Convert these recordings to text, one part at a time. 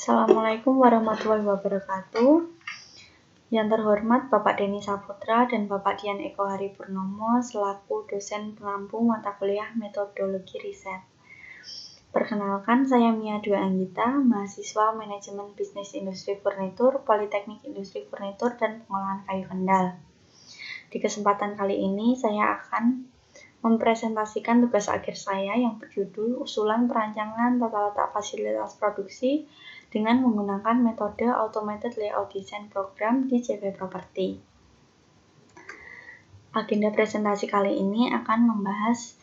Assalamualaikum warahmatullahi wabarakatuh. Yang terhormat Bapak Denny Saputra dan Bapak Dian Eko Hari Purnomo selaku dosen pengampu mata kuliah metodologi riset. Perkenalkan, saya Mia Dwi Anggita, mahasiswa Manajemen Bisnis Industri Furnitur, Politeknik Industri Furnitur dan Pengolahan Kayu Kendal. Di kesempatan kali ini saya akan mempresentasikan tugas akhir saya yang berjudul Usulan Perancangan Tata Letak Fasilitas Produksi dengan menggunakan metode Automated Layout Design Program di CV Property. Agenda presentasi kali ini akan membahas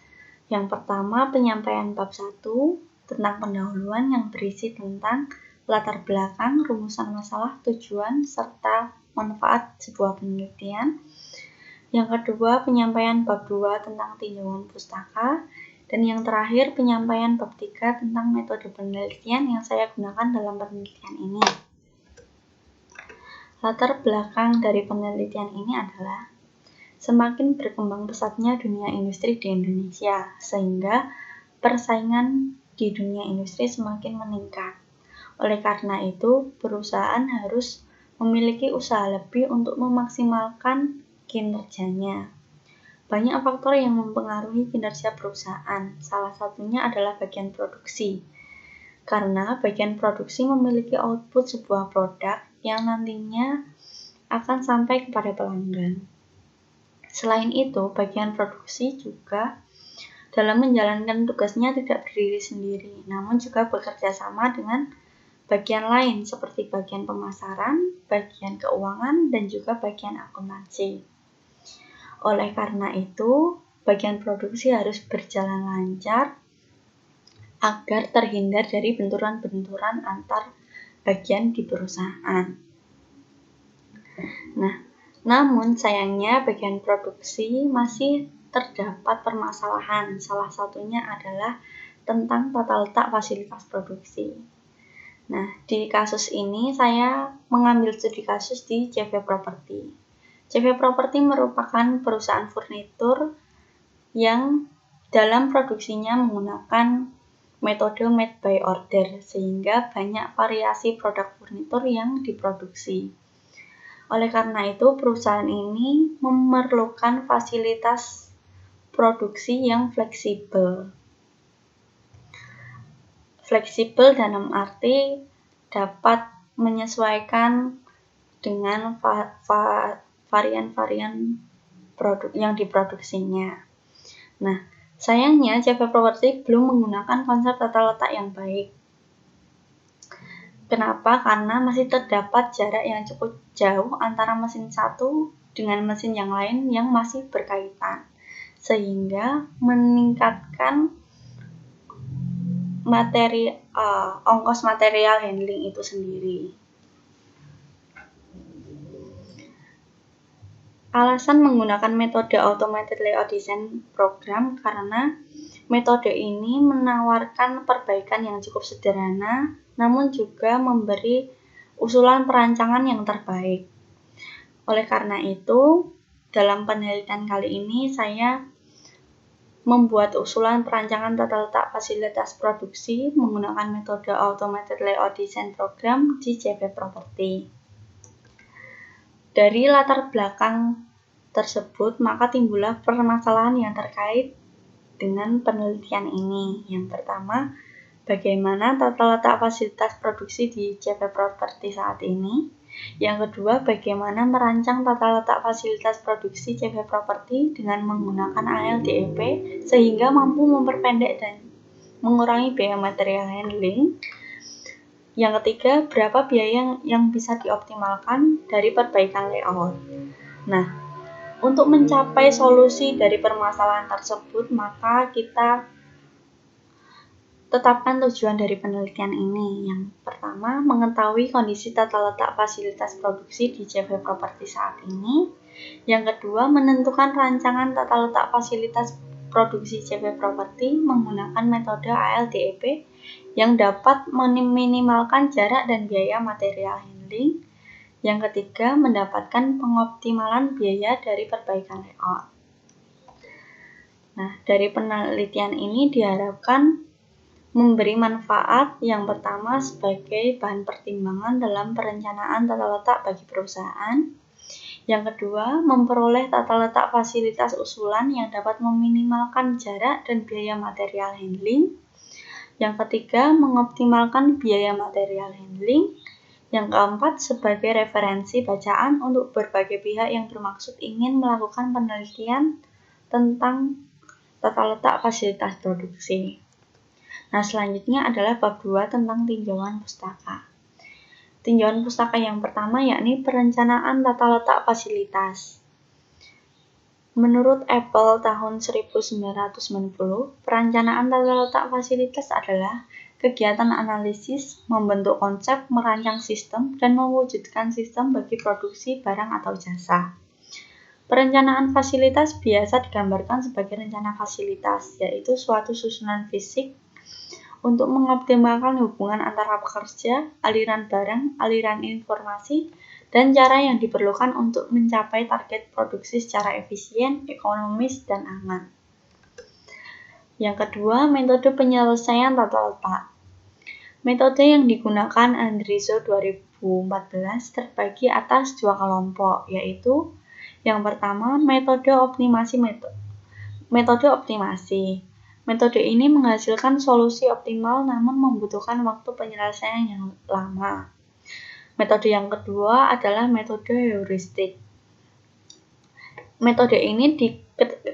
yang pertama penyampaian bab 1 tentang pendahuluan yang berisi tentang latar belakang, rumusan masalah, tujuan, serta manfaat sebuah penelitian. Yang kedua, penyampaian bab 2 tentang tinjauan pustaka. Dan yang terakhir, penyampaian bab 3 tentang metode penelitian yang saya gunakan dalam penelitian ini. Latar belakang dari penelitian ini adalah semakin berkembang pesatnya dunia industri di Indonesia, sehingga persaingan di dunia industri semakin meningkat. Oleh karena itu, perusahaan harus memiliki usaha lebih untuk memaksimalkan kinerjanya. Banyak faktor yang mempengaruhi kinerja perusahaan, salah satunya adalah bagian produksi. Karena bagian produksi memiliki output sebuah produk yang nantinya akan sampai kepada pelanggan. Selain itu, bagian produksi juga dalam menjalankan tugasnya tidak berdiri sendiri, namun juga bekerja sama dengan bagian lain seperti bagian pemasaran, bagian keuangan, dan juga bagian akuntansi. Oleh karena itu, bagian produksi harus berjalan lancar agar terhindar dari benturan-benturan antar bagian di perusahaan. Namun sayangnya bagian produksi masih terdapat permasalahan. Salah satunya adalah tentang tata letak fasilitas produksi. Di kasus ini saya mengambil studi kasus di CV Property. CV Property merupakan perusahaan furnitur yang dalam produksinya menggunakan metode made by order, sehingga banyak variasi produk furnitur yang diproduksi. Oleh karena itu, perusahaan ini memerlukan fasilitas produksi yang fleksibel. Fleksibel dalam arti dapat menyesuaikan dengan varian-varian produk yang diproduksinya. Sayangnya CV Property belum menggunakan konsep tata letak yang baik. Kenapa? Karena masih terdapat jarak yang cukup jauh antara mesin satu dengan mesin yang lain yang masih berkaitan, sehingga meningkatkan ongkos material handling itu sendiri. Alasan menggunakan metode Automated Layout Design Program karena metode ini menawarkan perbaikan yang cukup sederhana, namun juga memberi usulan perancangan yang terbaik. Oleh karena itu, dalam penelitian kali ini saya membuat usulan perancangan tata letak fasilitas produksi menggunakan metode Automated Layout Design Program di CV Property. Dari latar belakang tersebut, maka timbullah permasalahan yang terkait dengan penelitian ini. Yang pertama, bagaimana tata letak fasilitas produksi di CV Property saat ini. Yang kedua, bagaimana merancang tata letak fasilitas produksi CV Property dengan menggunakan ALDEP sehingga mampu memperpendek dan mengurangi biaya material handling. Yang ketiga, berapa biaya yang bisa dioptimalkan dari perbaikan layout. Untuk mencapai solusi dari permasalahan tersebut, maka kita tetapkan tujuan dari penelitian ini. Yang pertama, mengetahui kondisi tata letak fasilitas produksi di CV Property saat ini. Yang kedua, menentukan rancangan tata letak fasilitas produksi CV Property menggunakan metode ALDEP yang dapat meminimalkan jarak dan biaya material handling. Yang ketiga, mendapatkan pengoptimalan biaya dari perbaikan layout. Dari penelitian ini diharapkan memberi manfaat yang pertama sebagai bahan pertimbangan dalam perencanaan tata letak bagi perusahaan. Yang kedua, memperoleh tata letak fasilitas usulan yang dapat meminimalkan jarak dan biaya material handling. Yang ketiga, mengoptimalkan biaya material handling. Yang keempat, sebagai referensi bacaan untuk berbagai pihak yang bermaksud ingin melakukan penelitian tentang tata letak fasilitas produksi. Nah, selanjutnya adalah bab 2 tentang tinjauan pustaka. Tinjauan pustaka yang pertama yakni perencanaan tata letak fasilitas. Menurut Apple tahun 1990, perencanaan tata letak fasilitas adalah kegiatan analisis, membentuk konsep, merancang sistem, dan mewujudkan sistem bagi produksi barang atau jasa. Perencanaan fasilitas biasa digambarkan sebagai rencana fasilitas, yaitu suatu susunan fisik untuk mengoptimalkan hubungan antara pekerja, aliran barang, aliran informasi, dan cara yang diperlukan untuk mencapai target produksi secara efisien, ekonomis, dan aman. Yang kedua, metode penyelesaian tata letak. Metode yang digunakan Andrizo 2014 terbagi atas dua kelompok, yaitu yang pertama, metode optimasi. Metode ini menghasilkan solusi optimal namun membutuhkan waktu penyelesaian yang lama. Metode yang kedua adalah metode heuristik. Metode ini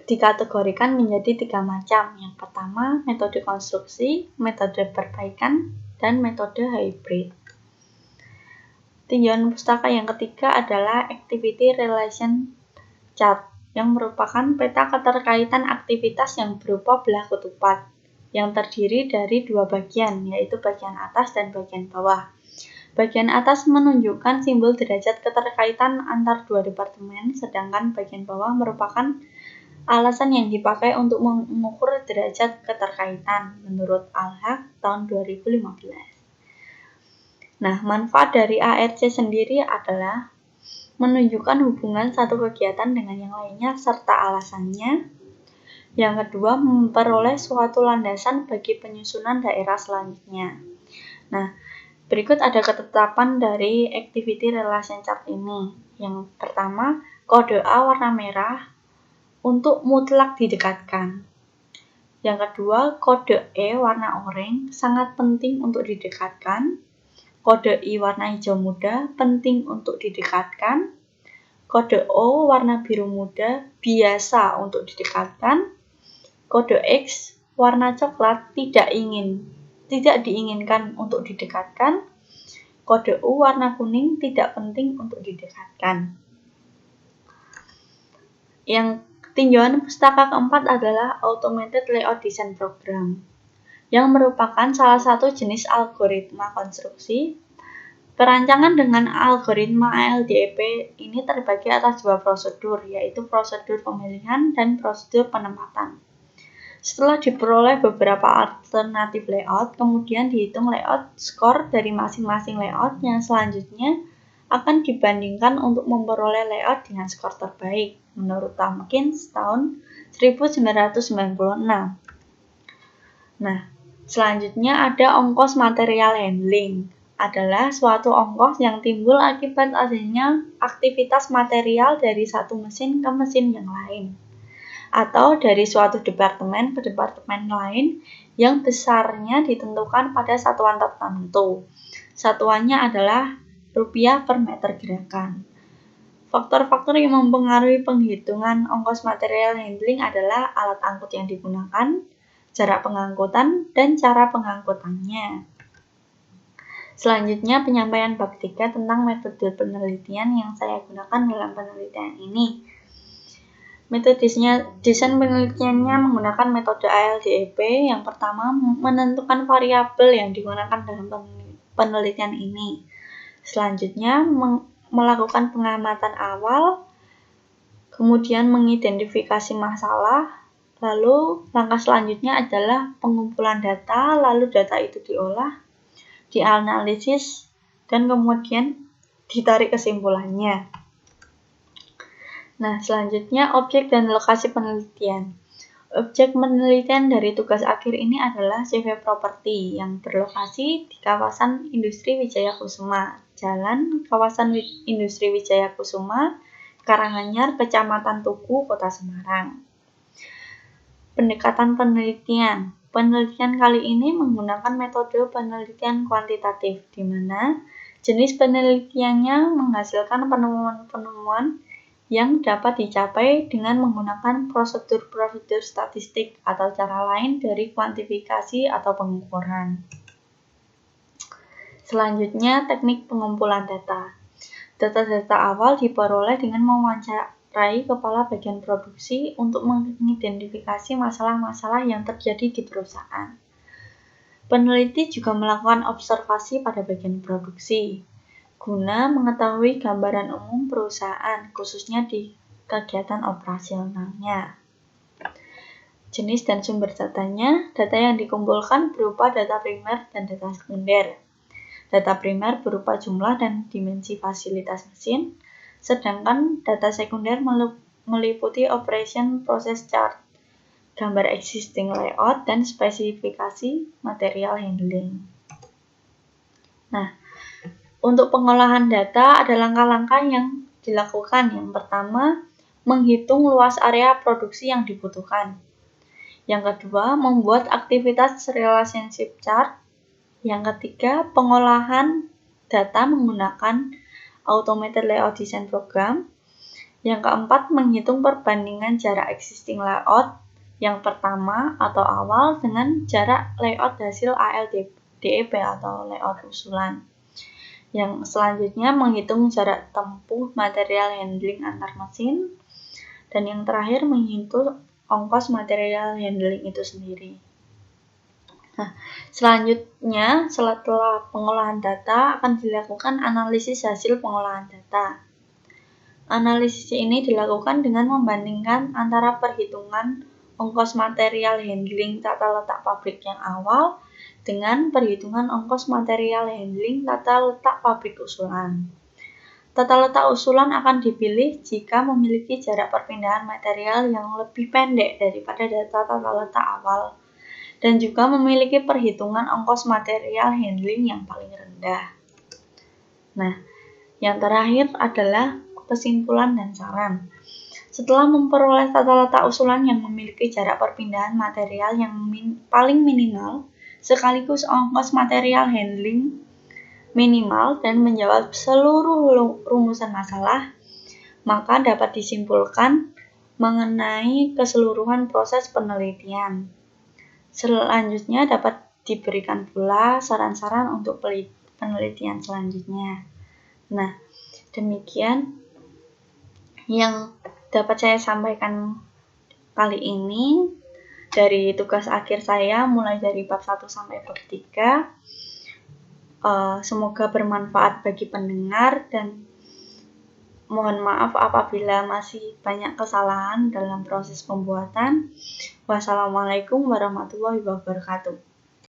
dikategorikan menjadi 3 macam. Yang pertama, metode konstruksi, metode perbaikan, dan metode hybrid. Tinjauan pustaka yang ketiga adalah Activity Relation Chart, yang merupakan peta keterkaitan aktivitas yang berupa belah ketupat, yang terdiri dari 2 bagian, yaitu bagian atas dan bagian bawah. Bagian atas menunjukkan simbol derajat keterkaitan antar dua departemen, sedangkan bagian bawah merupakan alasan yang dipakai untuk mengukur derajat keterkaitan menurut Al-Haq tahun 2015. Nah, manfaat dari ARC sendiri adalah menunjukkan hubungan satu kegiatan dengan yang lainnya serta alasannya. Yang kedua, memperoleh suatu landasan bagi penyusunan daerah selanjutnya. Nah, berikut ada ketetapan dari Activity Relation Chart ini. Yang pertama, kode A warna merah untuk mutlak didekatkan. Yang kedua, kode E warna oranye sangat penting untuk didekatkan. Kode I warna hijau muda penting untuk didekatkan. Kode O warna biru muda biasa untuk didekatkan. Kode X warna coklat tidak diinginkan untuk didekatkan. Kode U warna kuning tidak penting untuk didekatkan. Yang tinjauan pustaka keempat adalah Automated Layout Design Program, yang merupakan salah satu jenis algoritma konstruksi. Perancangan dengan algoritma ALDEP ini terbagi atas 2 prosedur, yaitu prosedur pemilihan dan prosedur penempatan. Setelah diperoleh beberapa alternatif layout, kemudian dihitung layout skor dari masing-masing layout yang selanjutnya akan dibandingkan untuk memperoleh layout dengan skor terbaik menurut Tompkins tahun 1996. Nah, selanjutnya ada ongkos material handling. Adalah suatu ongkos yang timbul akibat adanya aktivitas material dari satu mesin ke mesin yang lain, atau dari suatu departemen ke departemen lain yang besarnya ditentukan pada satuan tertentu. Satuannya adalah rupiah per meter gerakan. Faktor-faktor yang mempengaruhi penghitungan ongkos material handling adalah alat angkut yang digunakan, jarak pengangkutan, dan cara pengangkutannya. Selanjutnya, penyampaian bab 3 tentang metode penelitian yang saya gunakan dalam penelitian ini. Metode desain penelitiannya menggunakan metode ALDEP. Yang pertama, menentukan variabel yang digunakan dalam penelitian ini. Selanjutnya, melakukan pengamatan awal, kemudian mengidentifikasi masalah, lalu langkah selanjutnya adalah pengumpulan data, lalu data itu diolah, dianalisis, dan kemudian ditarik kesimpulannya. Nah, selanjutnya objek dan lokasi penelitian. Objek penelitian dari tugas akhir ini adalah CV Property yang berlokasi di kawasan Industri Wijaya Kusuma, Jalan Kawasan Industri Wijaya Kusuma, Karanganyar, Kecamatan Tugu, Kota Semarang. Pendekatan penelitian. Penelitian kali ini menggunakan metode penelitian kuantitatif, di mana jenis penelitiannya menghasilkan penemuan-penemuan yang dapat dicapai dengan menggunakan prosedur-prosedur statistik atau cara lain dari kuantifikasi atau pengukuran. Selanjutnya, teknik pengumpulan data. Data-data awal diperoleh dengan mewawancarai kepala bagian produksi untuk mengidentifikasi masalah-masalah yang terjadi di perusahaan. Peneliti juga melakukan observasi pada bagian produksi, guna mengetahui gambaran umum perusahaan, khususnya di kegiatan operasionalnya. Jenis dan sumber datanya, data yang dikumpulkan berupa data primer dan data sekunder. Data primer berupa jumlah dan dimensi fasilitas mesin, sedangkan data sekunder meliputi operation process chart, gambar existing layout, dan spesifikasi material handling. Nah, untuk pengolahan data ada langkah-langkah yang dilakukan. Yang pertama, menghitung luas area produksi yang dibutuhkan. Yang kedua, membuat aktivitas relationship chart. Yang ketiga, pengolahan data menggunakan automated layout design program. Yang keempat, menghitung perbandingan jarak existing layout yang pertama atau awal dengan jarak layout hasil ALDEP atau layout usulan. Yang selanjutnya, menghitung jarak tempuh material handling antar mesin. Dan yang terakhir, menghitung ongkos material handling itu sendiri. Nah, selanjutnya, setelah pengolahan data, akan dilakukan analisis hasil pengolahan data. Analisis ini dilakukan dengan membandingkan antara perhitungan ongkos material handling tata letak pabrik yang awal dengan perhitungan ongkos material handling tata letak pabrik usulan. Tata letak usulan akan dipilih jika memiliki jarak perpindahan material yang lebih pendek daripada data tata letak awal, dan juga memiliki perhitungan ongkos material handling yang paling rendah. Nah, yang terakhir adalah kesimpulan dan saran. Setelah memperoleh tata letak usulan yang memiliki jarak perpindahan material yang paling minimal, sekaligus ongkos material handling minimal dan menjawab seluruh rumusan masalah, maka dapat disimpulkan mengenai keseluruhan proses penelitian. Selanjutnya dapat diberikan pula saran-saran untuk penelitian selanjutnya. Nah, demikian yang dapat saya sampaikan kali ini dari tugas akhir saya mulai dari bab 1 sampai bab 3. Semoga bermanfaat bagi pendengar dan mohon maaf apabila masih banyak kesalahan dalam proses pembuatan. Wassalamualaikum warahmatullahi wabarakatuh.